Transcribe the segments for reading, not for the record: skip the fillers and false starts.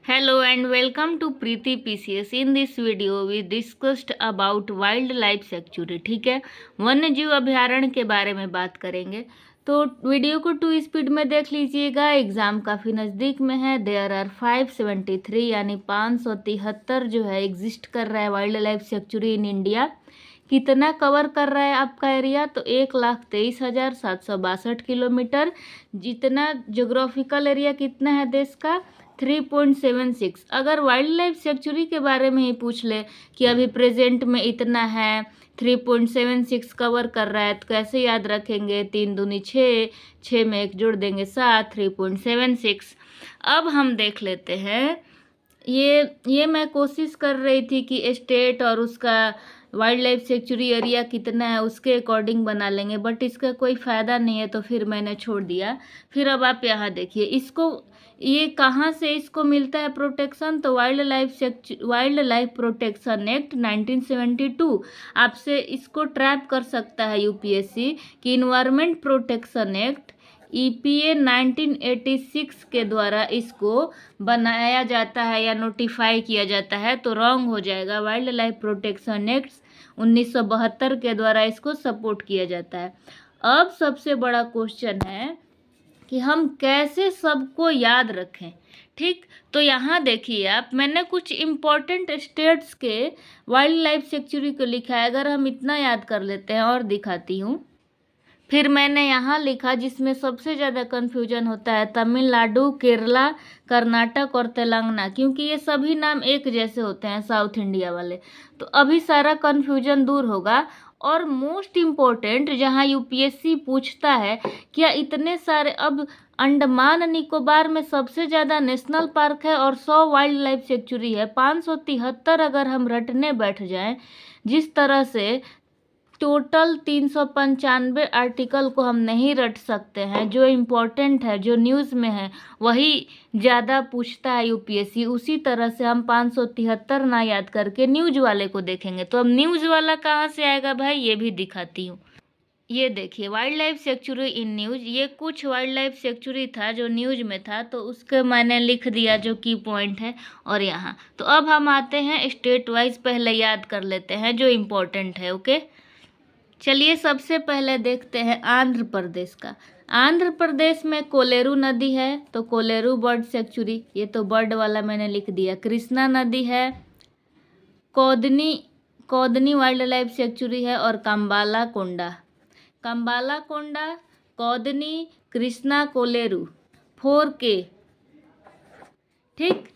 Hello and welcome to Preeti PCS. In this video, we discussed about wildlife sanctuary. ठीक है, वन्य जीव अभयारण्य के बारे में बात करेंगे। तो वीडियो को 2 स्पीड में देख लीजिएगा, एग्ज़ाम काफ़ी नज़दीक में है। देयर आर 573 यानी 573 जो है एग्जिस्ट कर रहा है wild life sanctuary in India. कितना कवर कर रहा है आपका एरिया? तो 1,23,762 किलोमीटर। जितना जोग्राफिकल एरिया कितना है देश का? 3.76। अगर वाइल्ड लाइफ सेंचुरी के बारे में ही पूछ ले कि अभी प्रेजेंट में इतना है, 3.76 कवर कर रहा है, तो कैसे याद रखेंगे? 3 दूनी 6, 6 में 1 जोड़ देंगे 7, 3.76। अब हम देख लेते हैं, ये मैं कोशिश कर रही थी कि स्टेट और उसका वाइल्ड लाइफ सेंचुरी एरिया कितना है उसके अकॉर्डिंग बना लेंगे, बट इसका कोई फ़ायदा नहीं है, तो फिर मैंने छोड़ दिया। फिर अब आप यहाँ देखिए, इसको ये कहाँ से इसको मिलता है प्रोटेक्शन? तो वाइल्ड लाइफ प्रोटेक्शन एक्ट 1972 आपसे इसको ट्रैप कर सकता है यूपीएससी कि इन्वायरमेंट प्रोटेक्शन एक्ट ईपीए 1986 के द्वारा इसको बनाया जाता है या नोटिफाई किया जाता है, तो रॉन्ग हो जाएगा। वाइल्ड लाइफ प्रोटेक्शन एक्ट 1972 के द्वारा इसको सपोर्ट किया जाता है। अब सबसे बड़ा क्वेश्चन है कि हम कैसे सबको याद रखें। ठीक, तो यहाँ देखिए आप, मैंने कुछ इम्पोर्टेंट स्टेट्स के वाइल्ड लाइफ सेंचुरी को लिखा है। अगर हम इतना याद कर लेते हैं, और दिखाती हूँ। फिर मैंने यहाँ लिखा जिसमें सबसे ज़्यादा कन्फ्यूजन होता है, तमिलनाडु, केरला, कर्नाटक और तेलंगाना, क्योंकि ये सभी नाम एक जैसे होते हैं साउथ इंडिया वाले। तो अभी सारा कन्फ्यूजन दूर होगा। और मोस्ट इम्पोर्टेंट जहाँ यूपीएससी पूछता है, क्या इतने सारे, अब अंडमान निकोबार में सबसे ज़्यादा नेशनल पार्क है और 100 वाइल्ड लाइफ सेंचुरी है। 573 अगर हम रटने बैठ जाएं, जिस तरह से टोटल 395 आर्टिकल को हम नहीं रट सकते हैं, जो इम्पोर्टेंट है, जो न्यूज़ में है, वही ज़्यादा पूछता है यूपीएससी। उसी तरह से हम 573 ना याद करके न्यूज़ वाले को देखेंगे। तो अब न्यूज़ वाला कहाँ से आएगा भाई, ये भी दिखाती हूँ। ये देखिए, wild life sanctuary in news, ये कुछ वाइल्ड लाइफ सेंचुरी था जो न्यूज़ में था, तो उसके मैंने लिख दिया जो की पॉइंट है। और यहाँ तो अब हम आते हैं स्टेट वाइज, पहले याद कर लेते हैं जो इम्पोर्टेंट है। ओके, चलिए सबसे पहले देखते हैं आंध्र प्रदेश का। आंध्र प्रदेश में कोलेरू नदी है, तो कोलेरू बर्ड सेंचुरी, ये तो बर्ड वाला मैंने लिख दिया। कृष्णा नदी है, कौदनी वाइल्ड लाइफ सेंचुरी है, और कंबाला कोंडा, कौदनी, कृष्णा, कोलेरू, 4K। ठीक,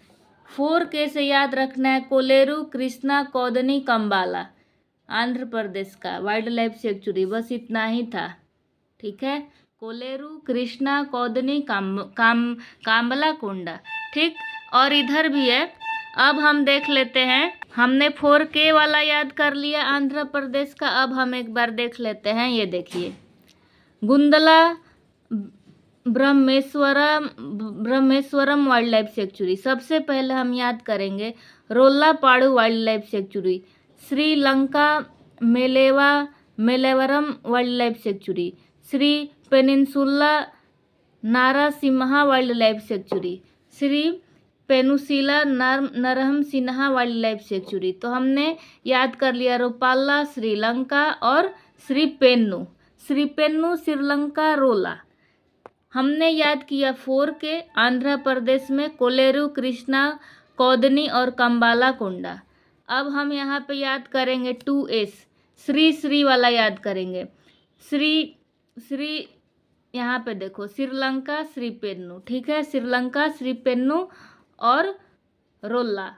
4K से याद रखना है। कोलेरू, कृष्णा, कौदनी, कंबाला, आंध्र प्रदेश का वाइल्ड लाइफ सेंचुरी, बस इतना ही था। ठीक है, कोलेरू, कृष्णा, कौदनी, काम्बला कोंडा। ठीक, और इधर भी है। अब हम देख लेते हैं, हमने 4K वाला याद कर लिया आंध्र प्रदेश का। अब हम एक बार देख लेते हैं, ये देखिए, Gundla Brahmeswaram wildlife sanctuary. सबसे पहले हम याद करेंगे Rollapadu wildlife sanctuary, Srilanka Malleswaram wildlife sanctuary, Sri Penusila Narasimha wildlife sanctuary, Sri Penusila Narasimha wildlife sanctuary. तो हमने याद कर लिया रोपाला श्रीलंका और श्रीपेन्नु श्रीलंका रोला। हमने याद किया 4K आंध्र प्रदेश में कोलेरू, कृष्णा, कौदनी और कंबाला कोंडा। अब हम यहाँ पे याद करेंगे 2S, श्री वाला याद करेंगे। श्री यहाँ पे देखो, श्रीलंका, श्रीपेन्नु। ठीक है, श्रीलंका, श्रीपेन्नु और रोला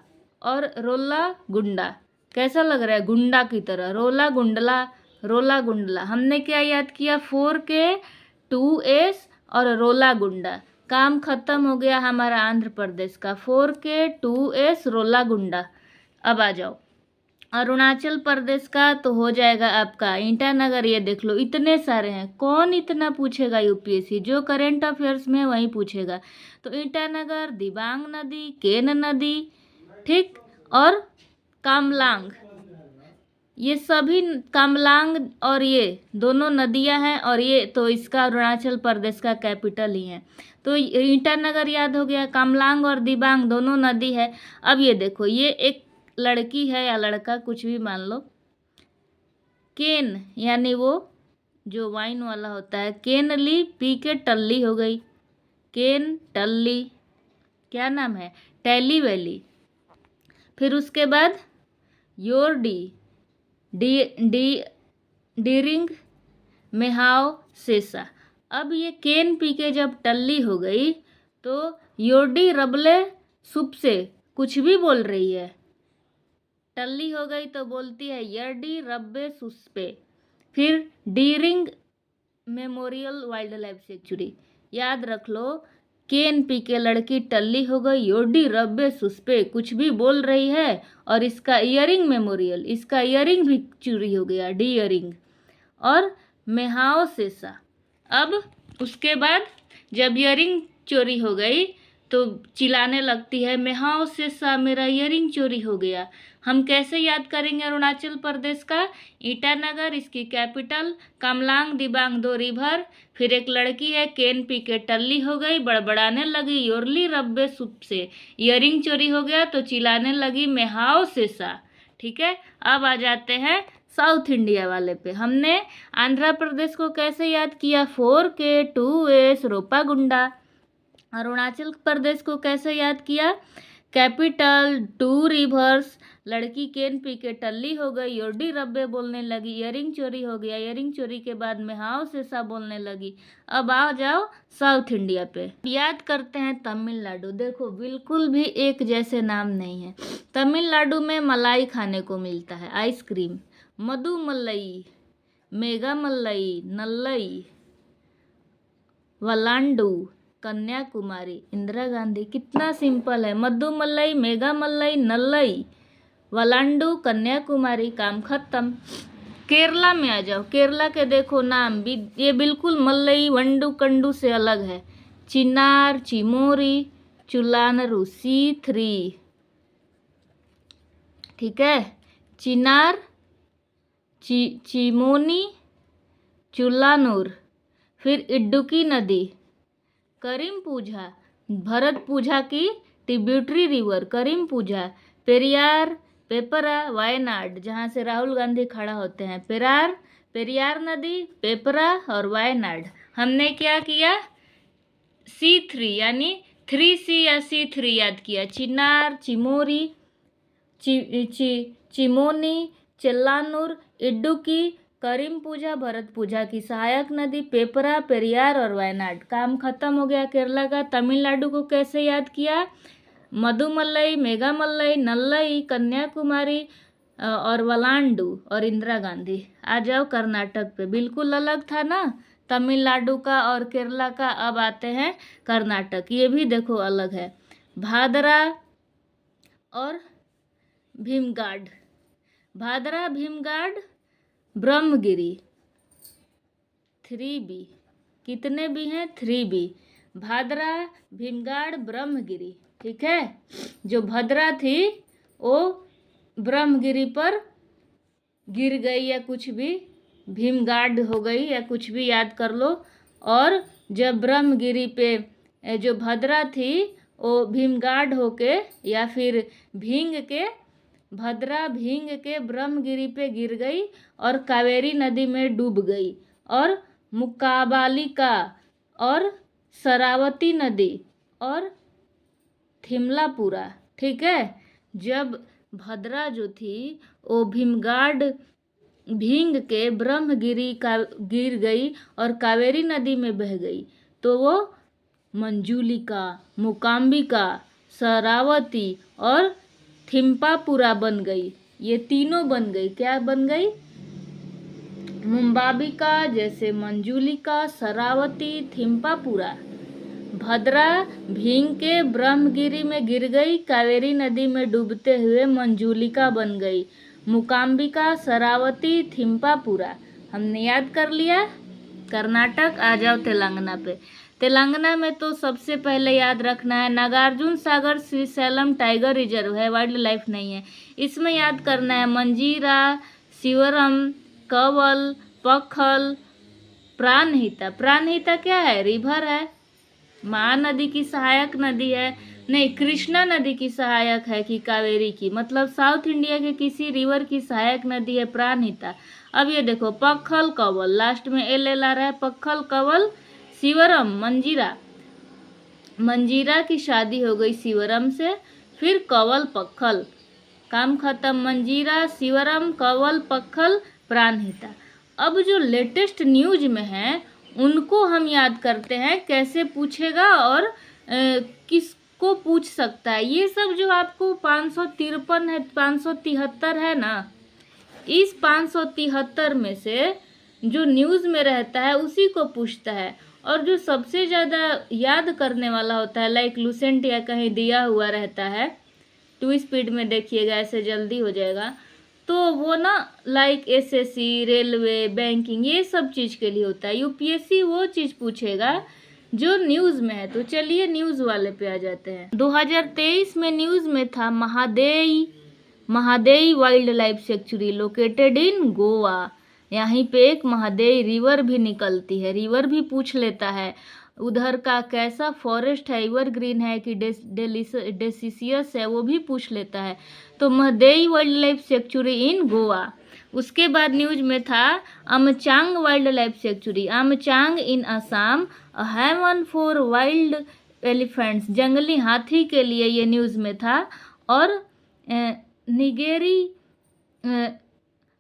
गुंडा। कैसा लग रहा है? गुंडा की तरह, रोला गुंडला। हमने क्या याद किया? 4K, 2S और रोला गुंडा। काम खत्म हो गया हमारा आंध्र प्रदेश का, 4K, 2S, रोला गुंडा। अब आ जाओ अरुणाचल प्रदेश का, तो हो जाएगा आपका ईटानगर। ये देख लो, इतने सारे हैं, कौन इतना पूछेगा यूपीएससी, जो करेंट अफेयर्स में वही पूछेगा। तो ईटानगर, दिबांग नदी, केन नदी, ठीक, और कामलांग। ये सभी कामलांग और ये दोनों नदियां हैं, और ये तो इसका अरुणाचल प्रदेश का कैपिटल ही है। तो ईटानगर याद हो गया, कामलांग और दिबांग दोनों नदी है। अब ये देखो, ये एक लड़की है या लड़का कुछ भी मान लो, केन यानी वो जो वाइन वाला होता है, केन ली पी के टल्ली हो गई, केन टल्ली, क्या नाम है, टैली वैली। फिर उसके बाद योरडी, डी डी डीरिंग, मेहाव, सेसा। अब ये केन पी के जब टल्ली हो गई तो योरडी रबले सुप से कुछ भी बोल रही है, टल्ली हो गई तो बोलती है यर्डी रब्बे सुस्पे। फिर D-ring memorial wild life sanctuary, याद रख लो, केन पी के लड़की टल्ली हो गई, योडी रब्बे सुस्पे कुछ भी बोल रही है, और इसका इयरिंग मेमोरियल, इसका इयरिंग भी चोरी हो गया, डी इयरिंग, और मेहाओ सेसा। अब उसके बाद जब इयरिंग चोरी हो गई तो चिल्लाने लगती है मेहाओ सेसा, मेरा इयरिंग चोरी हो गया। हम कैसे याद करेंगे अरुणाचल प्रदेश का, ईटानगर इसकी कैपिटल, कामलांग दिबांग दो रिवर, फिर एक लड़की है केन पी के टल्ली हो गई, बड़बड़ाने लगी योरली रब्बे सुप से, इयरिंग चोरी हो गया तो चिल्लाने लगी मेहाओ सेसा। ठीक है, अब आ जाते हैं साउथ इंडिया वाले पे। हमने आंध्र प्रदेश को कैसे याद किया, 4K 2S रोपागुंडा। अरुणाचल प्रदेश को कैसे याद किया, कैपिटल, 2 रिवर्स, लड़की केन पी के टल्ली हो गई, योडी रब्बे बोलने लगी, इयरिंग चोरी हो गया, इयरिंग चोरी के बाद मेहाव सेसा बोलने लगी। अब आ जाओ साउथ इंडिया पे, याद करते हैं तमिलनाडु। देखो बिल्कुल भी एक जैसे नाम नहीं है। तमिलनाडु में मलाई खाने को मिलता है, आइसक्रीम, मधु मलई, मेगा मलई, नल्लई, वलांडू, कन्याकुमारी, इंदिरा गांधी। कितना सिंपल है, मधु मलई, मेगा मलई, नल्लई, वलांडू, कन्याकुमारी, काम खत्म। केरला में आ जाओ, केरला के देखो नाम भी ये बिल्कुल मलई वंडू कंडू से अलग है, चिनार, चिमोरी, चुलानरू, C3। ठीक है, चिनार, चिमोनी, चुलानूर। फिर इडुक्की नदी, करीम पूजा, भरत पूजा की ट्रिब्यूटरी रिवर करीम पूजा, पेरियार, पेपरा, वायनाड जहाँ से राहुल गांधी खड़ा होते हैं, पेरियार नदी, पेपरा और वायनाड। हमने क्या किया, C3 यानी 3C या C3 याद किया, चिनार, चिमोरी, चिमोनी, चेल्लानूर, इडुक्की, करीम पूजा, भरत पूजा की सहायक नदी, पेपरा, पेरियार और वायनाड। काम खत्म हो गया केरला का। तमिलनाडु को कैसे याद किया, मधुमलई, मेघामलई, नल्लई, कन्याकुमारी और वलांडू और इंदिरा गांधी। आ जाओ कर्नाटक पे, बिल्कुल अलग था ना तमिलनाडु का और केरला का। अब आते हैं कर्नाटक, ये भी देखो अलग है, भादरा और भीमगाड, भादरा, भीमगाड, ब्रह्मगिरी, 3B। कितने भी हैं, 3B, भादरा, भीमगाड, ब्रह्मगिरी। ठीक है, जो भद्रा थी वो ब्रह्मगिरी पर गिर गई या कुछ भी, भीमगाड हो गई या कुछ भी याद कर लो। और जब ब्रह्मगिरी पे जो भद्रा थी वो भीमगाड होके या फिर भद्रा भींग के ब्रह्मगिरी पे गिर गई और कावेरी नदी में डूब गई, और मुकाबालिका और शरावती नदी और थिमलापुरा। ठीक है, जब भद्रा जो थी वो भीमगाड भींग के ब्रह्मगिरी का गिर गई और कावेरी नदी में बह गई, तो वो मंजूलिका, मुकाम्बिका, शरावती और थिम्पापुरा बन गई। ये तीनों बन गई, क्या बन गई, मुंबाबिका जैसे मंजूलिका, शरावती, थिम्पापुरा। भद्रा भींग के ब्रह्मगिरी में गिर गई, कावेरी नदी में डूबते हुए मंजूलिका बन गई, मुकाम्बिका, शरावती, थिम्पापुरा। हमने याद कर लिया। कर्नाटक। आ जाओ तेलंगाना पे। तेलंगाना में तो सबसे पहले याद रखना है नागार्जुन सागर श्रीशैलम टाइगर रिजर्व है, वाइल्ड लाइफ नहीं है। इसमें याद करना है मंजीरा, शिवरम, कवल, पखल, प्राणहिता। प्राणहिता क्या है? रिवर है, महानदी की सहायक नदी है। नहीं, कृष्णा नदी की सहायक है कि कावेरी की, मतलब साउथ इंडिया के किसी रिवर की सहायक नदी है प्राणहिता। अब ये देखो, पखल कवल, लास्ट में एल एल आ रहा है, पखल कवल शिवरम, मंजीरा, मंजीरा की शादी हो गई शिवरम से, फिर कवल पखल, काम खत्म। मंजीरा, शिवरम, कवल, पखल, प्राणहिता। अब जो लेटेस्ट न्यूज में है उनको हम याद करते हैं, कैसे पूछेगा और किसको पूछ सकता है। ये सब जो आपको 553 है, 573 है ना, इस 573 में से जो न्यूज़ में रहता है उसी को पूछता है। और जो सबसे ज़्यादा याद करने वाला होता है, लाइक लूसेंट या कहीं दिया हुआ रहता है, 2 स्पीड में देखिएगा, ऐसे जल्दी हो जाएगा, तो वो ना लाइक एसएससी, रेलवे, बैंकिंग, ये सब चीज़ के लिए होता है। यूपीएससी वो चीज़ पूछेगा जो न्यूज़ में है। तो चलिए न्यूज़ वाले पे आ जाते हैं। 2023 में न्यूज़ में था Mahadei, Mahadei wildlife sanctuary located in Goa. यहीं पे एक महादेई रिवर भी निकलती है, रिवर भी पूछ लेता है। उधर का कैसा फॉरेस्ट है, एवरग्रीन है कि डेसिसियस है, वो भी पूछ लेता है। तो Mahadei wildlife sanctuary in Goa. उसके बाद न्यूज में था Amchang wildlife sanctuary, Amchang in Assam, haven for wild elephants, जंगली हाथी के लिए ये न्यूज़ में था। और निगेरी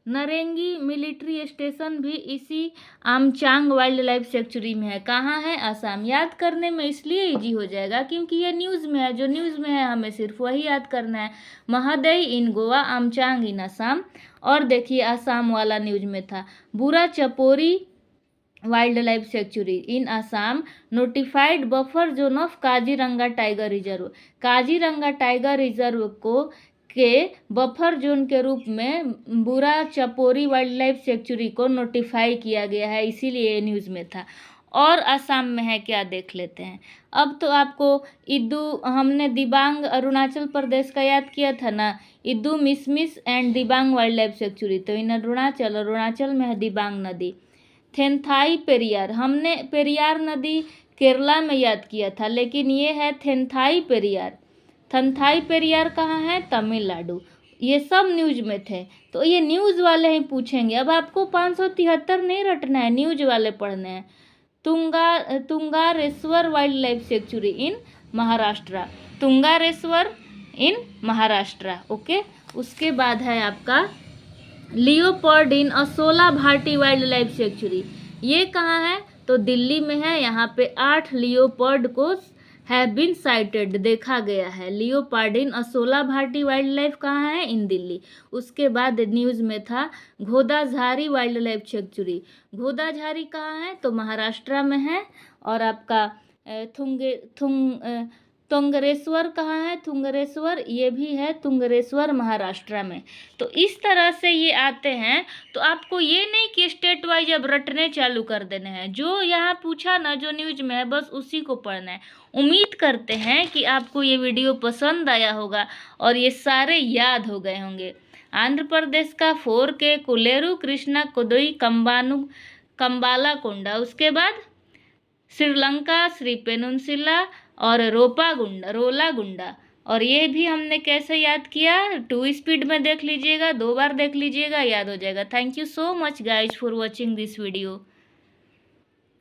नरेंगी मिलिट्री स्टेशन भी इसी आमचांग वाइल्ड लाइफ सेंचुरी में है। कहाँ है? असम। याद करने में इसलिए इजी हो जाएगा क्योंकि ये न्यूज़ में है, जो न्यूज़ में है हमें सिर्फ वही याद करना है। महादेई इन गोवा, आमचांग इन असम। और देखिए असम वाला न्यूज में था Burachapori wildlife sanctuary in Assam, notified buffer zone of Kaziranga tiger reserve. Kaziranga tiger reserve को के बफर जोन के रूप में Burachapori wildlife sanctuary को नोटिफाई किया गया है, इसीलिए न्यूज़ में था। और असम में है क्या, देख लेते हैं। अब तो आपको इद्दू, हमने दिबांग अरुणाचल प्रदेश का याद किया था ना, Idu Mishmi and Dibang wildlife sanctuary, तो इन अरुणाचल में है दिबांग नदी। थेन्थाई पेरियार, हमने पेरियार नदी केरला में याद किया था, लेकिन ये है थेन्थाई पेरियार। थेन्थाई पेरियार कहाँ है? तमिलनाडु। ये सब न्यूज में थे, तो ये न्यूज़ वाले ही पूछेंगे। अब आपको 573 नहीं रटना है, न्यूज वाले पढ़ने हैं। Tungareshwar wildlife sanctuary in Maharashtra, Tungareshwar in Maharashtra, okay. उसके बाद है आपका leopard in Asola Bhati wildlife sanctuary. ये कहाँ है? तो दिल्ली में है। यहाँ पे 8 लियोपोर्ड को हैव बीन साइटेड, देखा गया है। लियोपार्ड इन असोला भाटी वाइल्ड लाइफ कहाँ है? इन दिल्ली। उसके बाद न्यूज़ में था घोदाझारी वाइल्ड लाइफ सेंचुरी। घोदाझारी कहाँ है? तो महाराष्ट्र में है। और आपका तुंगरेश्वर कहाँ है? तुंगरेश्वर, ये भी है तुंगरेश्वर महाराष्ट्र में। तो इस तरह से ये आते हैं। तो आपको ये नहीं कि स्टेट वाइज अब रटने चालू कर देने हैं, जो यहाँ पूछा ना, जो न्यूज में है बस उसी को पढ़ना है। उम्मीद करते हैं कि आपको ये वीडियो पसंद आया होगा और ये सारे याद हो गए होंगे। आंध्र प्रदेश का 4K कुलेरू कृष्णा कुदई कंबाला कोंडा, उसके बाद श्रीलंका श्री पेनुनसिला और रोला गुंडा। और ये भी हमने कैसे याद किया? 2 स्पीड में देख लीजिएगा, 2 बार देख लीजिएगा, याद हो जाएगा। Thank you so much guys for watching this video.